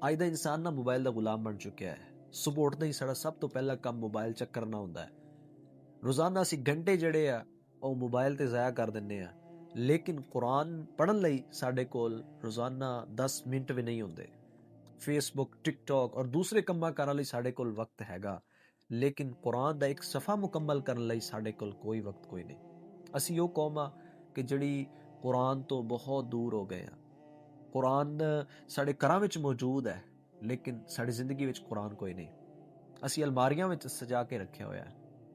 ਅੱਜ ਦਾ ਇਨਸਾਨ ਨਾ ਮੋਬਾਈਲ ਦਾ ਗੁਲਾਮ ਬਣ ਚੁੱਕਿਆ ਹੈ। ਸੁਬਹ ਉੱਠਦੇ ਹੀ ਸਾਡਾ ਸਭ ਤੋਂ ਪਹਿਲਾ ਕੰਮ ਮੋਬਾਈਲ ਚੈੱਕ ਕਰਨਾ ਹੁੰਦਾ ਹੈ। ਰੋਜ਼ਾਨਾ ਅਸੀਂ ਘੰਟੇ ਜਿਹੜੇ ਆ ਉਹ ਮੋਬਾਈਲ ਤੇ ਜ਼ਾਇਆ ਕਰ ਦਿੰਦੇ ਆ, ਲੇਕਿਨ ਕੁਰਾਨ ਪੜ੍ਹਨ ਲਈ ਸਾਡੇ ਕੋਲ ਰੋਜ਼ਾਨਾ 10 ਮਿੰਟ ਵੀ ਨਹੀਂ ਹੁੰਦੇ। ਫੇਸਬੁੱਕ, ਟਿਕਟੌਕ ਔਰ ਦੂਸਰੇ ਕੰਮਾਂ ਕਾਰਾਂ ਲਈ ਸਾਡੇ ਕੋਲ ਵਕਤ ਹੈਗਾ, ਲੇਕਿਨ ਕੁਰਾਨ ਦਾ ਇੱਕ ਸਫਾ ਮੁਕੰਮਲ ਕਰਨ ਲਈ ਸਾਡੇ ਕੋਲ ਕੋਈ ਵਕਤ ਕੋਈ ਨਹੀਂ। ਅਸੀਂ ਉਹ ਕੌਮ ਆ ਕਿ ਜਿਹੜੀ ਕੁਰਾਨ ਤੋਂ ਬਹੁਤ ਦੂਰ ਹੋ ਗਏ ਆ। ਕੁਰਾਨ ਸਾਡੇ ਘਰਾਂ ਵਿੱਚ ਮੌਜੂਦ ਹੈ, ਲੇਕਿਨ ਸਾਡੀ ਜ਼ਿੰਦਗੀ ਵਿੱਚ ਕੁਰਾਨ ਕੋਈ ਨਹੀਂ। ਅਸੀਂ ਅਲਮਾਰੀਆਂ ਵਿੱਚ ਸਜਾ ਕੇ ਰੱਖਿਆ ਹੋਇਆ ਹੈ,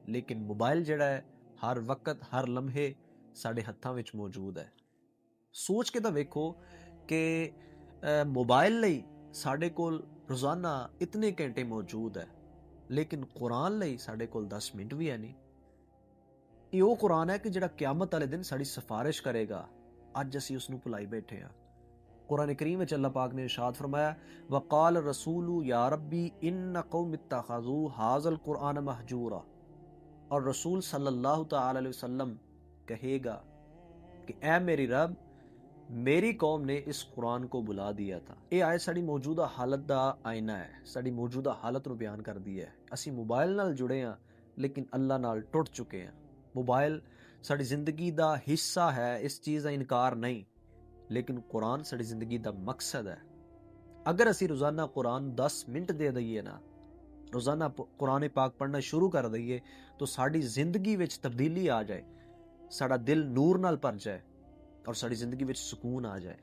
ਲੇਕਿਨ ਮੋਬਾਈਲ ਜਿਹੜਾ ਹੈ ਹਰ ਵਕਤ ਹਰ ਲਮਹੇ ਸਾਡੇ ਹੱਥਾਂ ਵਿੱਚ ਮੌਜੂਦ ਹੈ। ਸੋਚ ਕੇ ਤਾਂ ਵੇਖੋ ਕਿ ਮੋਬਾਈਲ ਲਈ ਸਾਡੇ ਕੋਲ ਰੋਜ਼ਾਨਾ ਇਤਨੇ ਘੰਟੇ ਮੌਜੂਦ ਹੈ, ਲੇਕਿਨ ਕੁਰਾਨ ਲਈ ਸਾਡੇ ਕੋਲ 10 ਮਿੰਟ ਵੀ ਹੈ ਨਹੀਂ। ਇਹ ਉਹ ਕੁਰਾਨ ਹੈ ਕਿ ਜਿਹੜਾ ਕਿਆਮਤ ਵਾਲੇ ਦਿਨ ਸਾਡੀ ਸਿਫਾਰਿਸ਼ ਕਰੇਗਾ। ਅੱਜ ਅਸੀਂ ਉਸ ਨੂੰ ਭੁਲਾਈ ਬੈਠੇ ਹਾਂ। कुरान करीम में अल्लाह पाक ने इरशाद फरमाया, वक़ाल रसूलु या रब्बी इन्न कौम इत्तख़ज़ू हाज़ल कुरान महजूरा। और रसूल सल्लल्लाहु तआला अलैहि वसल्लम कहेगा कि ऐ मेरी रब, मेरी कौम ने इस कुरान को बुला दिया था। ये आयत साड़ी मौजूदा हालत का आईना है, साड़ी मौजूदा हालत को बयान कर दी है। असी मोबाइल नाल जुड़े हाँ, लेकिन अल्लाह नाल टुट चुके हैं। मोबाइल साड़ी जिंदगी का हिस्सा है, इस चीज़ का इनकार नहीं, लेकिन कुरान साड़ी जिंदगी का मकसद है। अगर असी रोज़ाना कुरान 10 मिनट दे दईए ना, रोज़ाना कुरान पाक पढ़ना शुरू कर दईए, तो साड़ी जिंदगी विच तब्दीली आ जाए, साड़ा दिल नूर नाल भर जाए और साड़ी जिंदगी विच सुकून आ जाए।